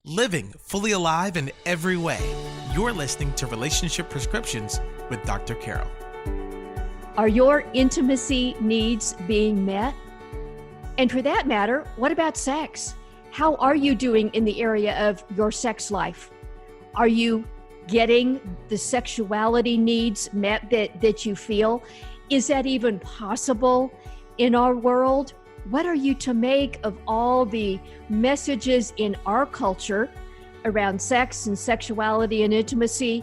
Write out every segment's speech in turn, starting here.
living fully alive in every way. You're listening to Relationship Prescriptions with Dr. Carol. Are your intimacy needs being met? And for that matter, what about sex? How are you doing in the area of your sex life? Are you getting the sexuality needs met that you feel? Is that even possible in our world? What are you to make of all the messages in our culture around sex and sexuality and intimacy?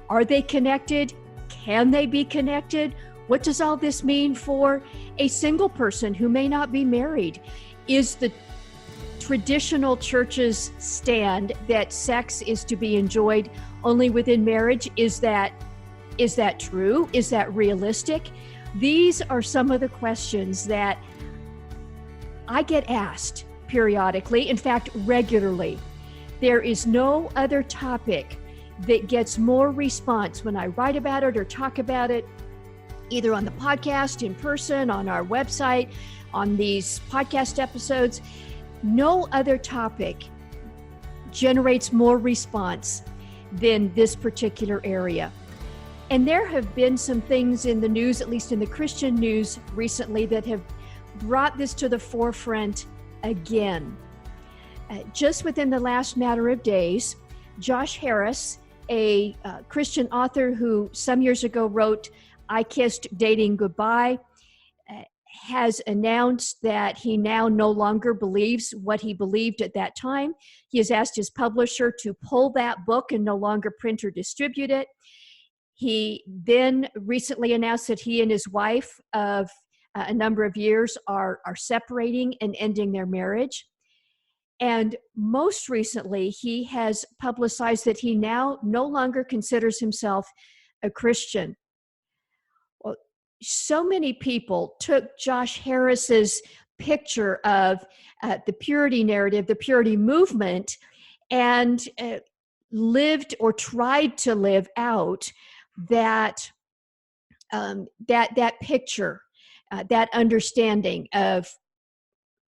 Are they connected? Can they be connected? What does all this mean for a single person who may not be married? Is the traditional church's stand that sex is to be enjoyed only within marriage? Is that true? Is that realistic? These are some of the questions that I get asked periodically, in fact, regularly. There is no other topic that gets more response when I write about it or talk about it, either on the podcast, in person, on our website, on these podcast episodes. No other topic generates more response than this particular area. And there have been some things in the news, at least in the Christian news recently, that have brought this to the forefront again. Just within the last matter of days, Josh Harris, a Christian author who some years ago wrote, "I Kissed Dating Goodbye," has announced that he now no longer believes what he believed at that time. He has asked his publisher to pull that book and no longer print or distribute it. He then recently announced that he and his wife of a number of years are separating and ending their marriage. And most recently, he has publicized that he now no longer considers himself a Christian. Well, so many people took Josh Harris's picture of the purity narrative, the purity movement, and lived or tried to live out that picture, that understanding of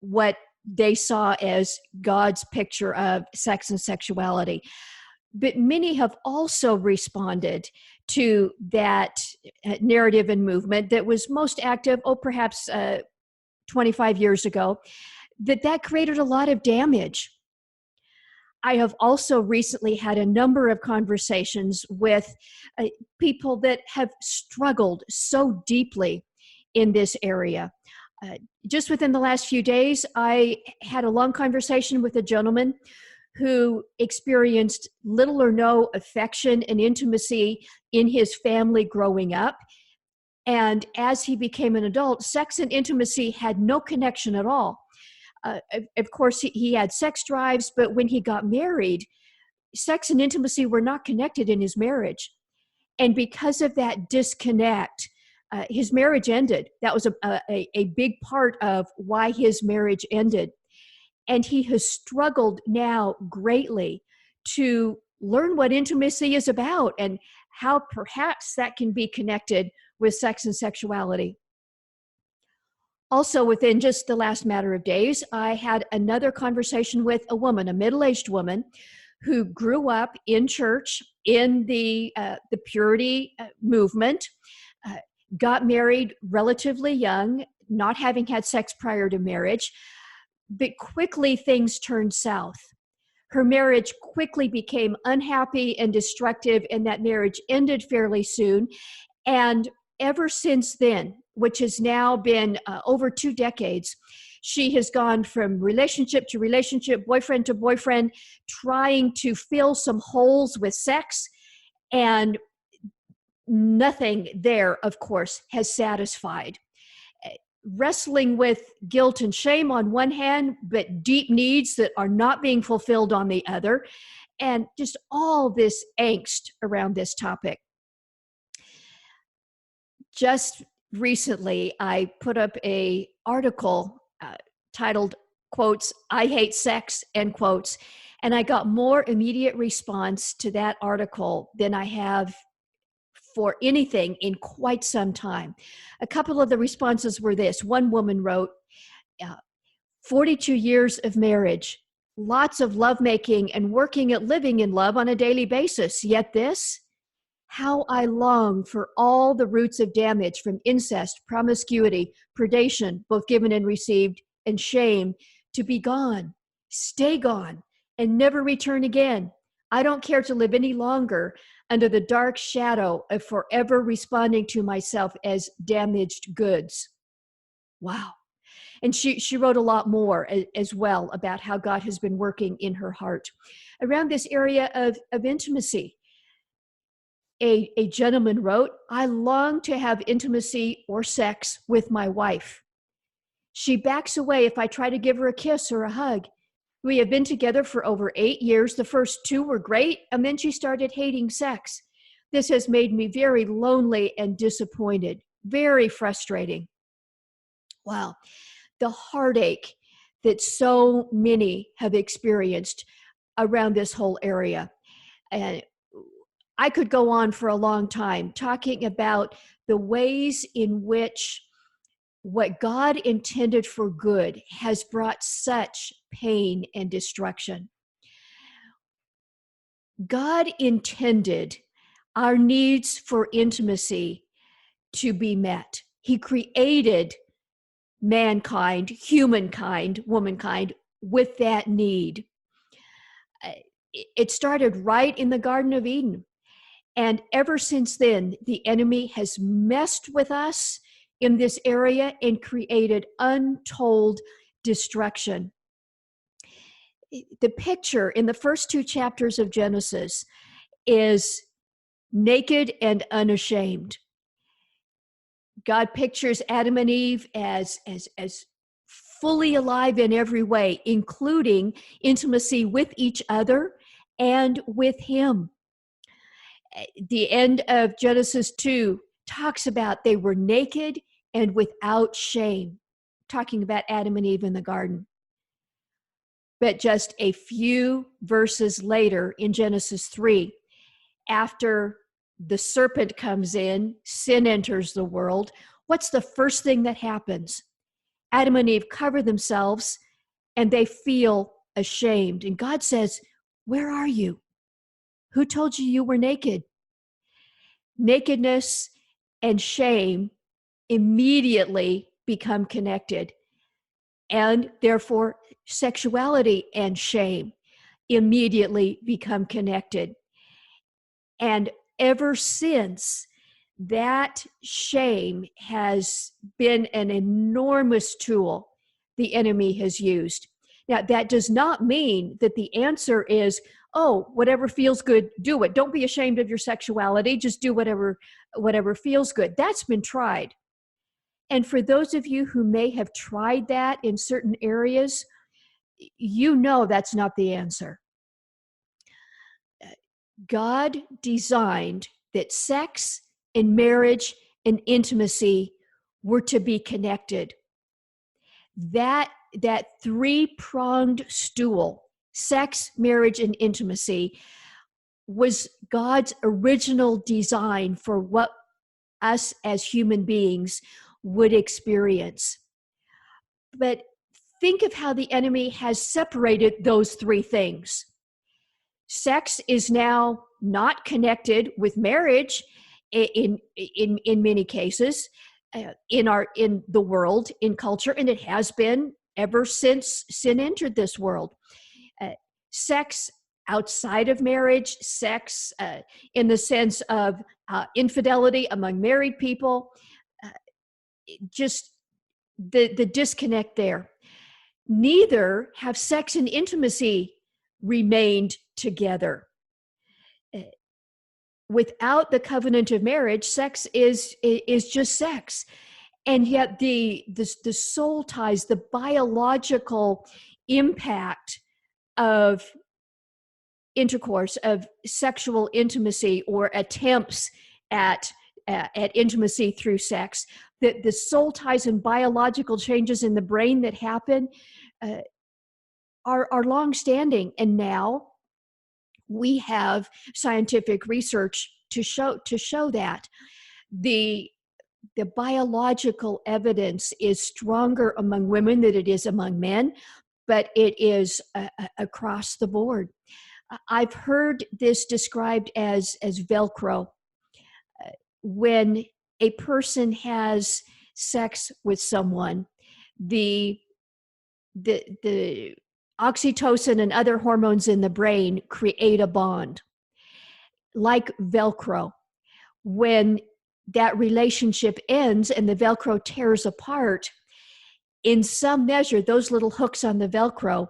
what they saw as God's picture of sex and sexuality. But many have also responded to that narrative and movement that was most active, perhaps 25 years ago, that created a lot of damage. I have also recently had a number of conversations with people that have struggled so deeply in this area. Just within the last few days, I had a long conversation with a gentleman who experienced little or no affection and intimacy in his family growing up. And as he became an adult, sex and intimacy had no connection at all. Of course, he had sex drives, but when he got married, sex and intimacy were not connected in his marriage. And because of that disconnect, his marriage ended. That was a big part of why his marriage ended. And he has struggled now greatly to learn what intimacy is about and how perhaps that can be connected with sex and sexuality. Also, within just the last matter of days, I had another conversation with a woman, a middle-aged woman, who grew up in church in the purity movement, got married relatively young, not having had sex prior to marriage, but quickly things turned south. Her marriage quickly became unhappy and destructive, and that marriage ended fairly soon. And ever since then, which has now been over 2 decades, she has gone from relationship to relationship, boyfriend to boyfriend, trying to fill some holes with sex, and nothing there, of course, has satisfied. Wrestling with guilt and shame on one hand, but deep needs that are not being fulfilled on the other, and just all this angst around this topic. Just recently, I put up an article titled, quotes, "I hate sex," end quotes, and I got more immediate response to that article than I have for anything in quite some time. A couple of the responses were this. One woman wrote, 42 years of marriage, lots of lovemaking and working at living in love on a daily basis. Yet this, how I long for all the roots of damage from incest, promiscuity, predation, both given and received, and shame to be gone, stay gone, and never return again. I don't care to live any longer under the dark shadow of forever responding to myself as damaged goods. Wow. And she wrote a lot more as well about how God has been working in her heart around this area of intimacy. A gentleman wrote, I long to have intimacy or sex with my wife. She backs away if I try to give her a kiss or a hug. We have been together for over 8 years. The first 2 were great, and then she started hating sex. This has made me very lonely and disappointed, very frustrating. Wow. The heartache that so many have experienced around this whole area. And I could go on for a long time talking about the ways in which what God intended for good has brought such pain and destruction. God intended our needs for intimacy to be met. He created mankind, humankind, womankind, with that need. It started right in the Garden of Eden. And ever since then, the enemy has messed with us in this area and created untold destruction. The picture in the first 2 chapters of Genesis is naked and unashamed. God pictures Adam and Eve as fully alive in every way, including intimacy with each other and with Him. The end of Genesis 2 talks about they were naked and without shame, talking about Adam and Eve in the garden. But just a few verses later in Genesis 3, after the serpent comes in, sin enters the world, what's the first thing that happens? Adam and Eve cover themselves and they feel ashamed. And God says, where are you? Who told you you were naked? Nakedness and shame immediately become connected. And therefore, sexuality and shame immediately become connected. And ever since, that shame has been an enormous tool the enemy has used. Now, that does not mean that the answer is, oh, whatever feels good, do it. Don't be ashamed of your sexuality. Just do whatever feels good. That's been tried. And for those of you who may have tried that in certain areas, you know that's not the answer. God designed that sex and marriage and intimacy were to be connected. That 3-pronged stool, sex, marriage, and intimacy, was God's original design for what us as human beings would experience. But think of how the enemy has separated those 3 things. Sex is now not connected with marriage in many cases in the world, in culture, and it has been ever since sin entered this world. Sex outside of marriage, sex in the sense of infidelity among married people, just the disconnect there. Neither have sex and intimacy remained together. Without the covenant of marriage, sex is just sex. And yet the soul ties, the biological impact of intercourse, of sexual intimacy or attempts at intimacy through sex, the soul ties and biological changes in the brain that happen are long-standing. And now we have scientific research to show that the biological evidence is stronger among women than it is among men. but it is across the board. I've heard this described as Velcro. When a person has sex with someone, the oxytocin and other hormones in the brain create a bond, like Velcro. When that relationship ends and the Velcro tears apart, in some measure, those little hooks on the Velcro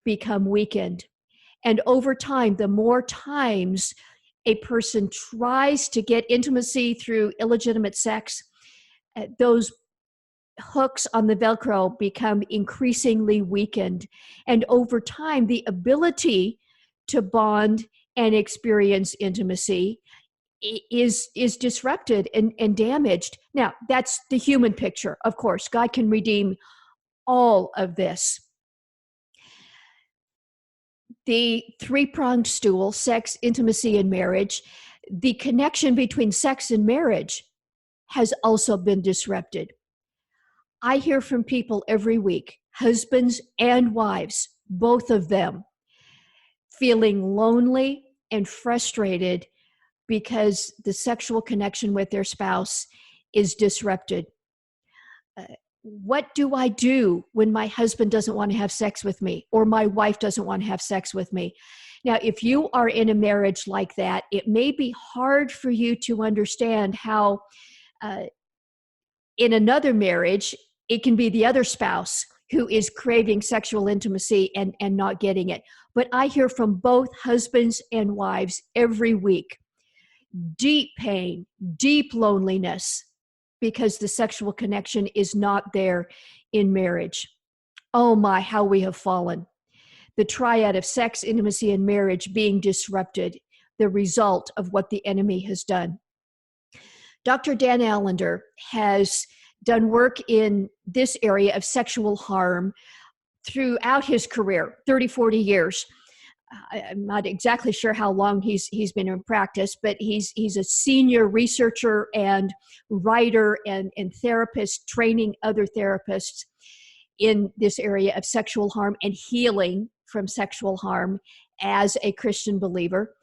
become weakened. And over time, the more times a person tries to get intimacy through illegitimate sex, those hooks on the Velcro become increasingly weakened. And over time, the ability to bond and experience intimacy is disrupted and damaged. Now, that's the human picture. Of course, God can redeem all of this. The three-pronged stool, sex, intimacy, and marriage, the connection between sex and marriage has also been disrupted. I hear from people every week, husbands and wives, both of them, feeling lonely and frustrated because the sexual connection with their spouse is disrupted. What do I do when my husband doesn't want to have sex with me or my wife doesn't want to have sex with me? Now, if you are in a marriage like that, it may be hard for you to understand how in another marriage, it can be the other spouse who is craving sexual intimacy and not getting it. But I hear from both husbands and wives every week, deep pain, deep loneliness, because the sexual connection is not there in marriage. Oh my, how we have fallen. The triad of sex, intimacy, and marriage being disrupted, the result of what the enemy has done. Dr. Dan Allender has done work in this area of sexual harm throughout his career, 30, 40 years. I'm not exactly sure how long he's been in practice, but he's a senior researcher and writer and therapist, training other therapists in this area of sexual harm and healing from sexual harm as a Christian believer.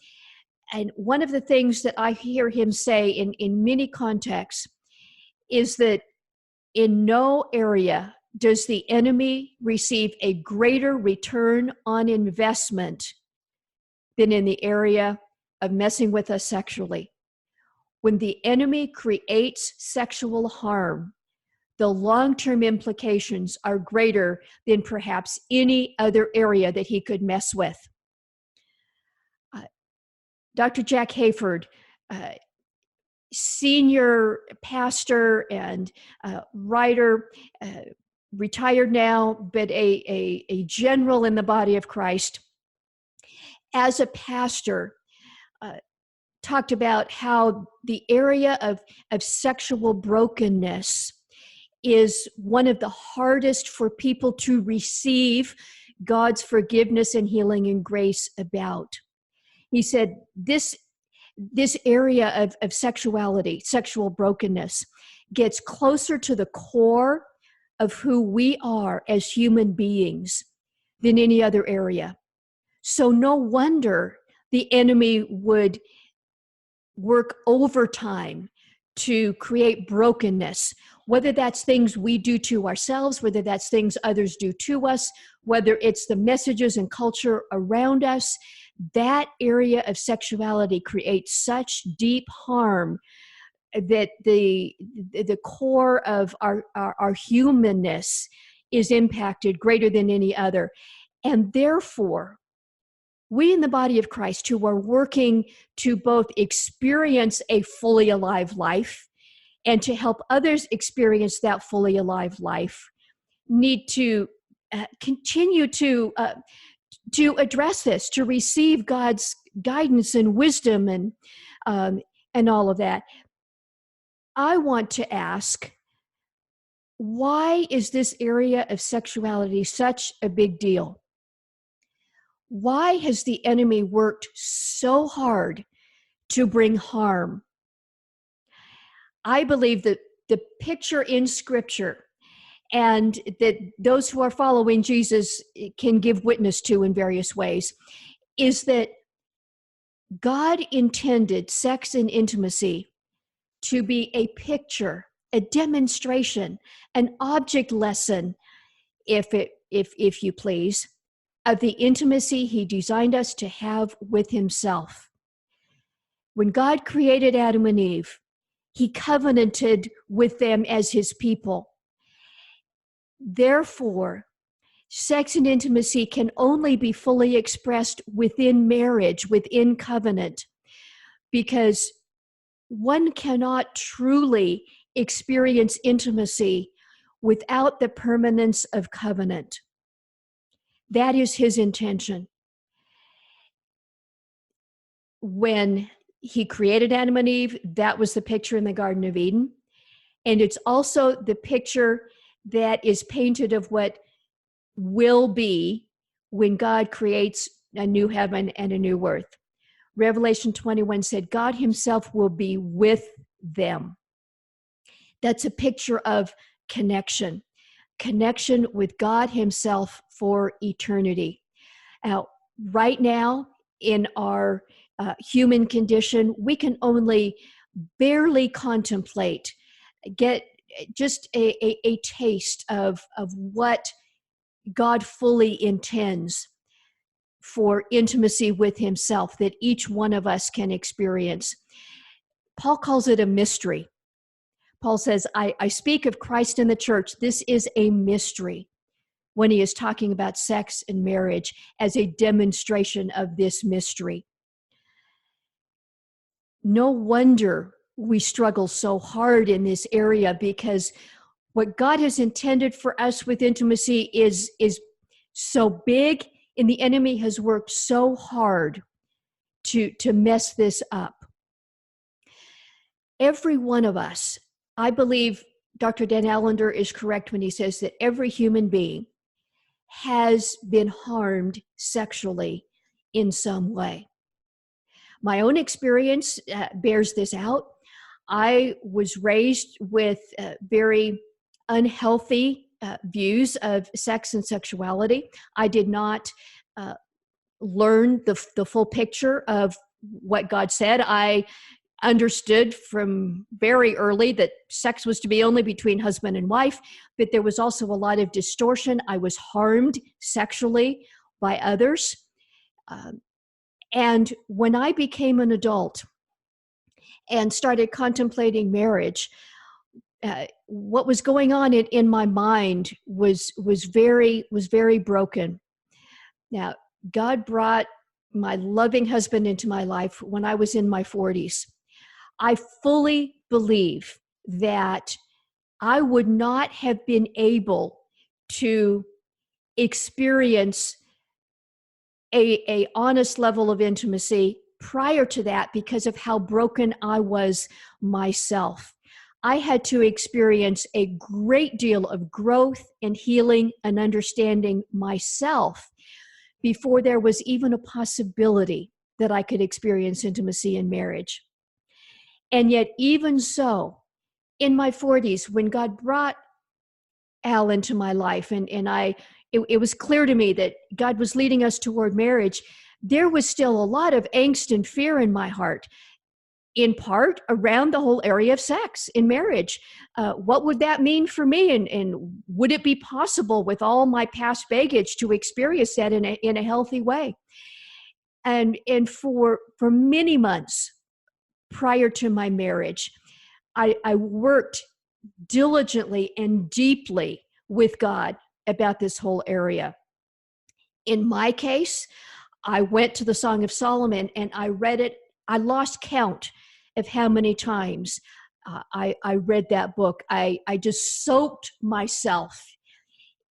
And one of the things that I hear him say in many contexts is that in no area does the enemy receive a greater return on investment than in the area of messing with us sexually. When the enemy creates sexual harm, the long-term implications are greater than perhaps any other area that he could mess with. Dr. Jack Hayford, senior pastor and writer, retired now, but a general in the body of Christ, as a pastor, talked about how the area of sexual brokenness is one of the hardest for people to receive God's forgiveness and healing and grace about. He said this area of sexuality, sexual brokenness, gets closer to the core of who we are as human beings than any other area. So no wonder the enemy would work overtime to create brokenness, whether that's things we do to ourselves, whether that's things others do to us, whether it's the messages and culture around us. That area of sexuality creates such deep harm that the core of our humanness is impacted greater than any other. And therefore, we in the body of Christ who are working to both experience a fully alive life and to help others experience that fully alive life need to continue to address this, to receive God's guidance and wisdom and all of that. I want to ask, why is this area of sexuality such a big deal? Why has the enemy worked so hard to bring harm? I believe that the picture in Scripture and that those who are following Jesus can give witness to in various ways, is that God intended sex and intimacy to be a picture, a demonstration, an object lesson, if you please, of the intimacy he designed us to have with himself. When God created Adam and Eve, he covenanted with them as his people. Therefore, sex and intimacy can only be fully expressed within marriage, within covenant, because one cannot truly experience intimacy without the permanence of covenant. That is his intention. When he created Adam and Eve, that was the picture in the Garden of Eden. And it's also the picture that is painted of what will be when God creates a new heaven and a new earth. Revelation 21 said, God himself will be with them. That's a picture of connection with God himself for eternity. Now, right now, in our human condition, we can only barely contemplate, get just a taste of what God fully intends for intimacy with himself that each one of us can experience. Paul calls it a mystery. Paul says, I speak of Christ in the church. This is a mystery, when he is talking about sex and marriage as a demonstration of this mystery. No wonder we struggle so hard in this area, because what God has intended for us with intimacy is so big, and the enemy has worked so hard to mess this up. Every one of us, I believe Dr. Dan Allender is correct when he says that every human being has been harmed sexually in some way. My own experience bears this out. I was raised with very unhealthy views of sex and sexuality. I did not learn the full picture of what God said. I understood from very early that sex was to be only between husband and wife, but there was also a lot of distortion. I was harmed sexually by others. And when I became an adult and started contemplating marriage, what was going on in my mind was very broken. Now, God brought my loving husband into my life when I was in my 40s. I fully believe that I would not have been able to experience a honest level of intimacy prior to that because of how broken I was myself. I had to experience a great deal of growth and healing and understanding myself before there was even a possibility that I could experience intimacy in marriage. And yet, even so, in my 40s, when God brought Al into my life, and it was clear to me that God was leading us toward marriage, there was still a lot of angst and fear in my heart, in part around the whole area of sex in marriage. What would that mean for me? And would it be possible with all my past baggage to experience that in a healthy way? And for many months prior to my marriage, I worked diligently and deeply with God about this whole area. In my case, I went to the Song of Solomon and I read it. I lost count of how many times I read that book. I just soaked myself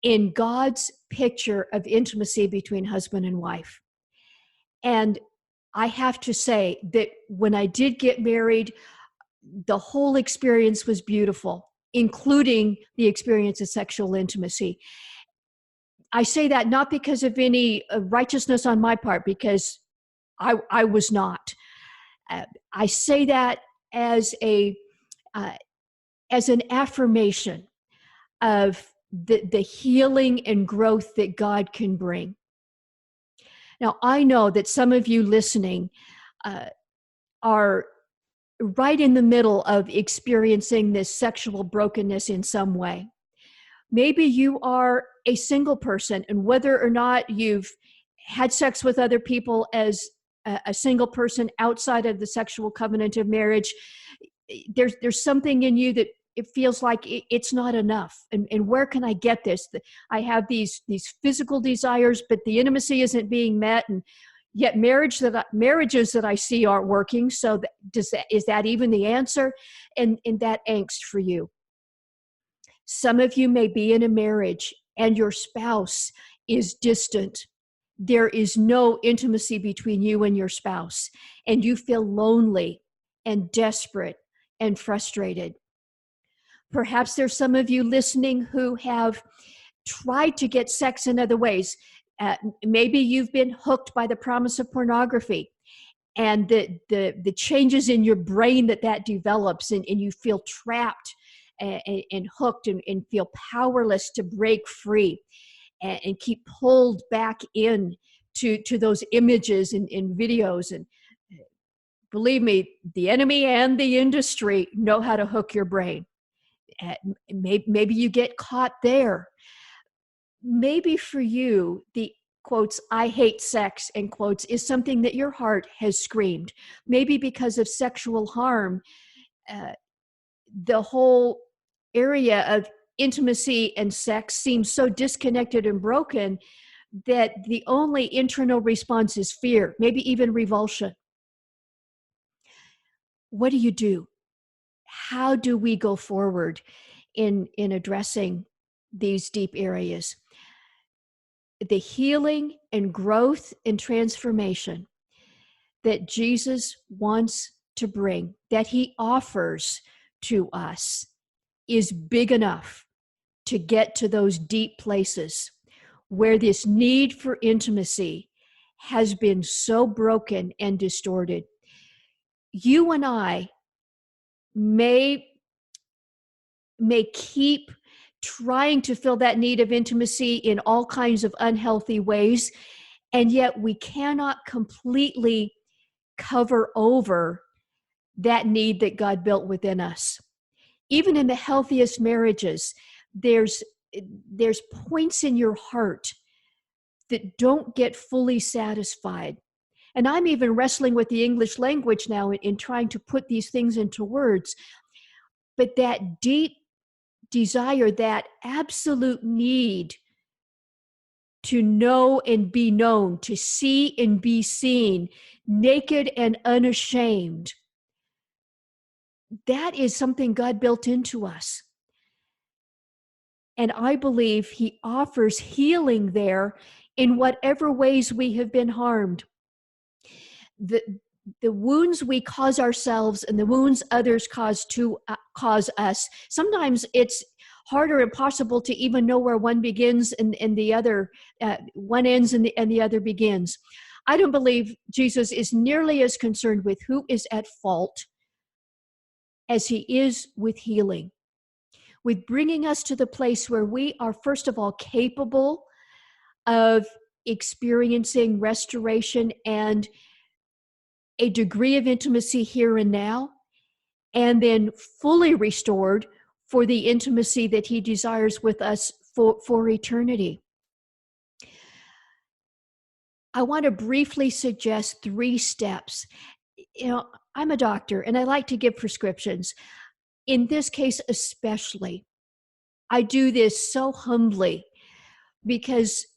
in God's picture of intimacy between husband and wife. And I have to say that when I did get married, the whole experience was beautiful, including the experience of sexual intimacy. I say that not because of any righteousness on my part, because I was not. I say that as an affirmation of the healing and growth that God can bring. Now, I know that some of you listening are right in the middle of experiencing this sexual brokenness in some way. Maybe you are a single person, and whether or not you've had sex with other people as a single person outside of the sexual covenant of marriage, there's something in you that it feels like it's not enough. And where can I get this? I have these physical desires, but the intimacy isn't being met, and yet marriages that I see aren't working. So is that even the answer? And that angst for you. Some of you may be in a marriage and your spouse is distant. There is no intimacy between you and your spouse, and you feel lonely and desperate and frustrated. Perhaps there's some of you listening who have tried to get sex in other ways. Maybe you've been hooked by the promise of pornography, and the changes in your brain that develops, and you feel trapped and hooked and feel powerless to break free and keep pulled back in to those images and videos. And believe me, the enemy and the industry know how to hook your brain. Maybe you get caught there. Maybe for you, the quotes, "I hate sex," end quotes, is something that your heart has screamed. Maybe because of sexual harm, the whole area of intimacy and sex seems so disconnected and broken that the only internal response is fear, maybe even revulsion. What do you do? How do we go forward in addressing these deep areas? The healing and growth and transformation that Jesus wants to bring, that he offers to us, is big enough to get to those deep places where this need for intimacy has been so broken and distorted. You and I may keep trying to fill that need of intimacy in all kinds of unhealthy ways, and yet we cannot completely cover over that need that God built within us. Even in the healthiest marriages, there's points in your heart that don't get fully satisfied. And I'm even wrestling with the English language now in trying to put these things into words. But that deep desire, that absolute need to know and be known, to see and be seen, naked and unashamed, that is something God built into us. And I believe he offers healing there in whatever ways we have been harmed. The wounds we cause ourselves and the wounds others cause us, sometimes it's hard or impossible to even know where one begins and the other, one ends and the other begins. I don't believe Jesus is nearly as concerned with who is at fault as he is with healing, with bringing us to the place where we are, first of all, capable of experiencing restoration and a degree of intimacy here and now, and then fully restored for the intimacy that he desires with us for eternity. I want to briefly suggest 3 steps. I'm a doctor and I like to give prescriptions. In this case especially, I do this so humbly because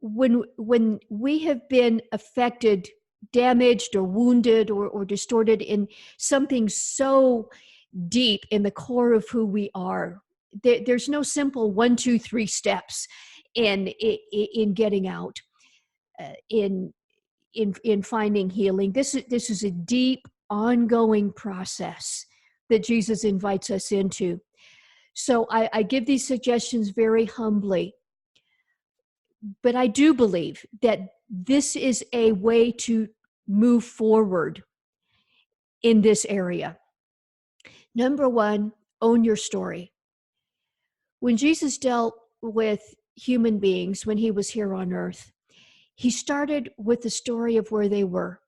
when we have been affected, damaged or wounded or distorted in something so deep in the core of who we are, there's no simple 1, 2, 3 steps in getting out, in finding healing. This is a deep, ongoing process that Jesus invites us into. So I give these suggestions very humbly, but I do believe that this is a way to move forward in this area. Number 1, own your story. When Jesus dealt with human beings when he was here on earth, he started with the story of where they were.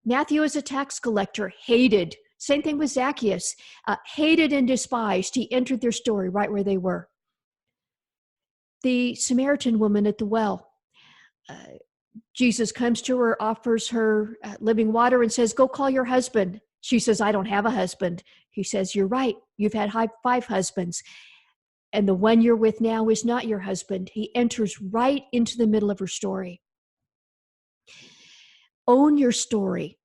Matthew, as a tax collector, hated, same thing with Zacchaeus, hated and despised. He entered their story right where they were. The Samaritan woman at the well, Jesus comes to her, offers her living water, and says, "Go call your husband." She says, "I don't have a husband." He says, "You're right. You've had 5 husbands, and the one you're with now is not your husband." He enters right into the middle of her story. Own your story.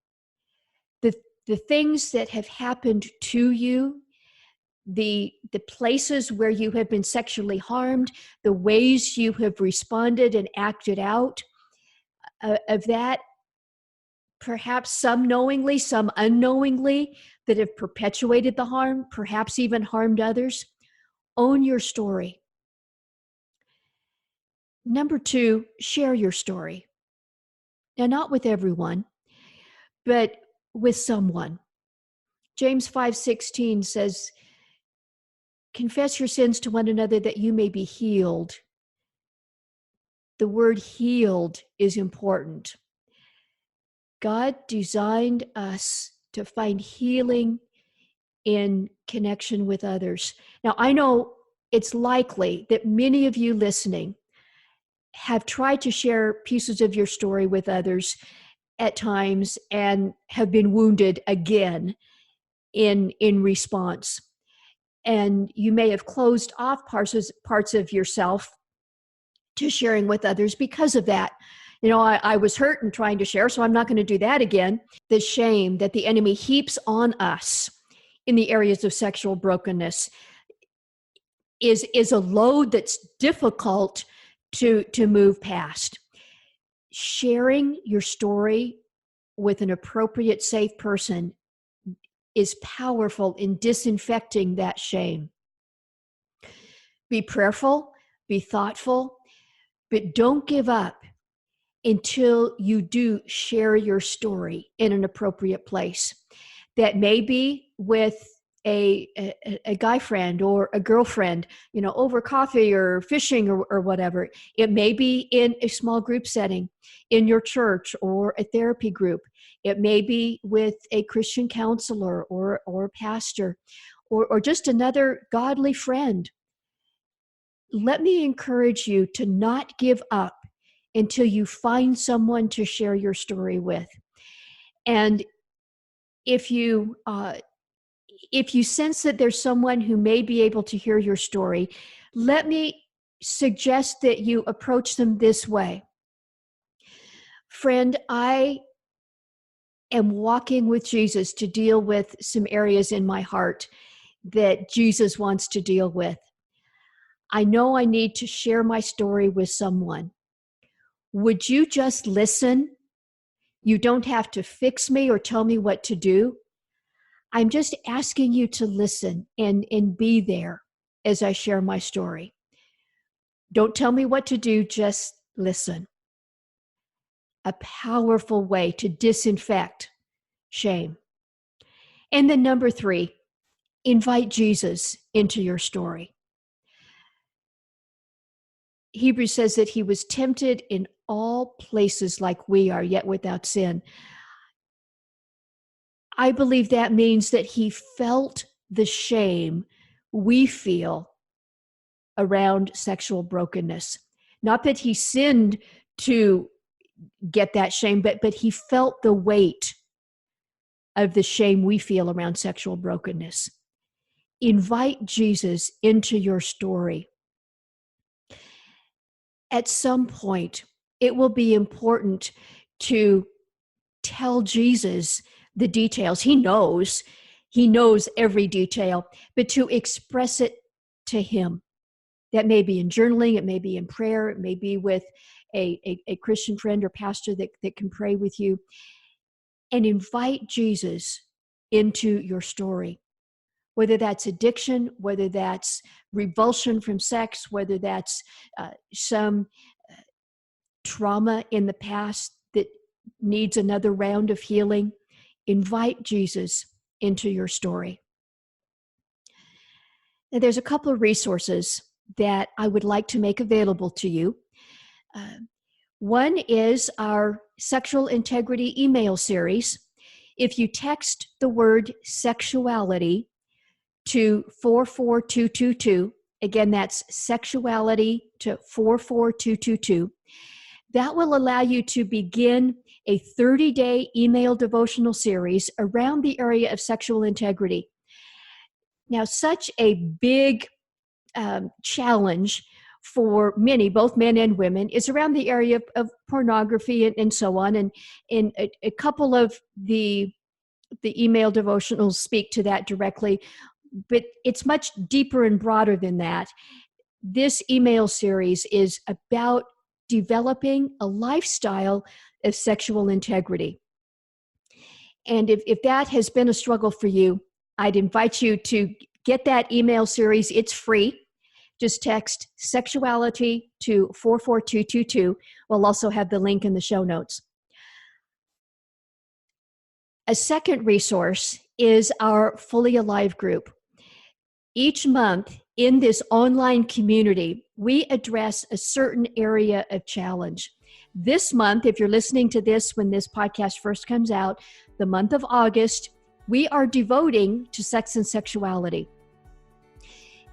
The things that have happened to you, the places where you have been sexually harmed, the ways you have responded and acted out of that, perhaps some knowingly, some unknowingly, that have perpetuated the harm, perhaps even harmed others. Own your story. Number 2, share your story. Now, not with everyone, but with someone. James 5:16 says, "Confess your sins to one another that you may be healed." The word healed is important. God designed us to find healing in connection with others. Now, I know it's likely that many of you listening have tried to share pieces of your story with others at times and have been wounded again in response. And you may have closed off parts of yourself to sharing with others because of that. I was hurt and trying to share, so I'm not going to do that again. The shame that the enemy heaps on us in the areas of sexual brokenness is a load that's difficult to move past. Sharing your story with an appropriate, safe person is powerful in disinfecting that shame. Be prayerful, be thoughtful, but don't give up until you do share your story in an appropriate place. That may be with a guy friend or a girlfriend, over coffee or fishing or whatever. It may be in a small group setting, in your church or a therapy group. It may be with a Christian counselor or a pastor or just another godly friend. Let me encourage you to not give up until you find someone to share your story with. And if you sense that there's someone who may be able to hear your story, let me suggest that you approach them this way. Friend, I am walking with Jesus to deal with some areas in my heart that Jesus wants to deal with. I know I need to share my story with someone. Would you just listen? You don't have to fix me or tell me what to do. I'm just asking you to listen and be there as I share my story. Don't tell me what to do, just listen. A powerful way to disinfect shame. And then number 3, invite Jesus into your story. Hebrews says that he was tempted in all places like we are, yet without sin. I believe that means that he felt the shame we feel around sexual brokenness. Not that he sinned to get that shame, but he felt the weight of the shame we feel around sexual brokenness. Invite Jesus into your story. At some point, it will be important to tell Jesus the details. He knows every detail, but to express it to him. That may be in journaling, it may be in prayer, it may be with a Christian friend or pastor that can pray with you. And invite Jesus into your story. Whether that's addiction, whether that's revulsion from sex, whether that's some trauma in the past that needs another round of healing, invite Jesus into your story. Now, there's a couple of resources that I would like to make available to you. One is our sexual integrity email series. If you text the word sexuality to 44222, again, that's sexuality to 44222, that will allow you to begin a 30-day email devotional series around the area of sexual integrity. Now, such a big challenge for many, both men and women, is around the area of pornography and so on. And in a couple of the email devotionals speak to that directly, but it's much deeper and broader than that. This email series is about developing a lifestyle of sexual integrity. And if that has been a struggle for you, I'd invite you to get that email series. It's free. Just text sexuality to 44222. We'll also have the link in the show notes. A second resource is our Fully Alive group. Each month in this online community, we address a certain area of challenge. This month, if you're listening to this when this podcast first comes out, the month of August, we are devoting to sex and sexuality.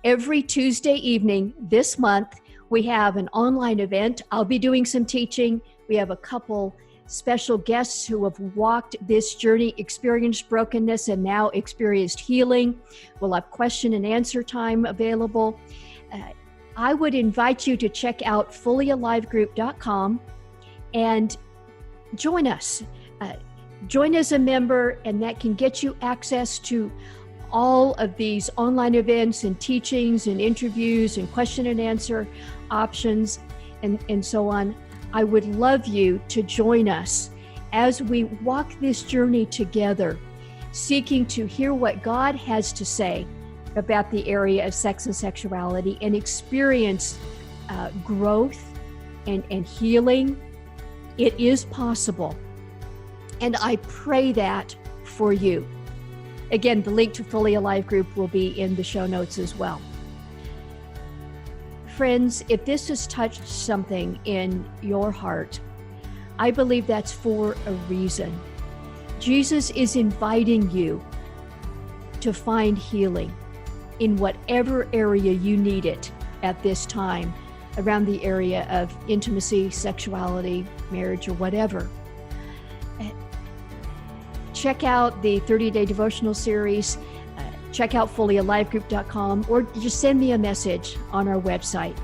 Every Tuesday evening this month, we have an online event. I'll be doing some teaching. We have a couple special guests who have walked this journey, experienced brokenness, and now experienced healing. We'll have question and answer time available. I would invite you to check out fullyalivegroup.com and join us. Join as a member, and that can get you access to all of these online events and teachings and interviews and question and answer options and so on. I would love you to join us as we walk this journey together, seeking to hear what God has to say about the area of sex and sexuality and experience growth and healing. It is possible. And I pray that for you. Again, the link to Fully Alive group will be in the show notes as well. Friends, if this has touched something in your heart, I believe that's for a reason. Jesus is inviting you to find healing in whatever area you need it at this time around the area of intimacy, sexuality, marriage, or whatever. Check out the 30-day devotional series. Check out fullyalivegroup.com, or just send me a message on our website.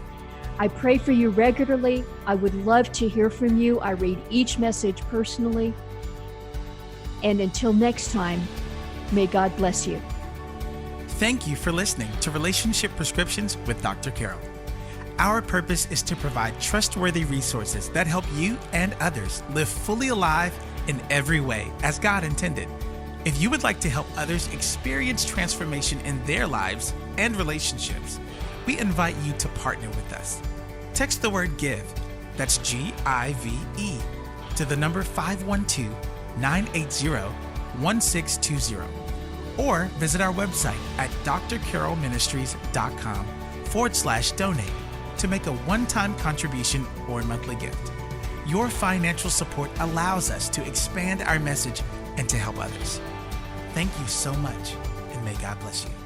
I pray for you regularly. I would love to hear from you. I read each message personally. And until next time, may God bless you. Thank you for listening to Relationship Prescriptions with Dr. Carol. Our purpose is to provide trustworthy resources that help you and others live fully alive in every way as God intended. If you would like to help others experience transformation in their lives and relationships, we invite you to partner with us. Text the word GIVE, that's G-I-V-E, to the number 512-980-1620. Or visit our website at drcarolministries.com/donate to make a one-time contribution or monthly gift. Your financial support allows us to expand our message and to help others. Thank you so much, and may God bless you.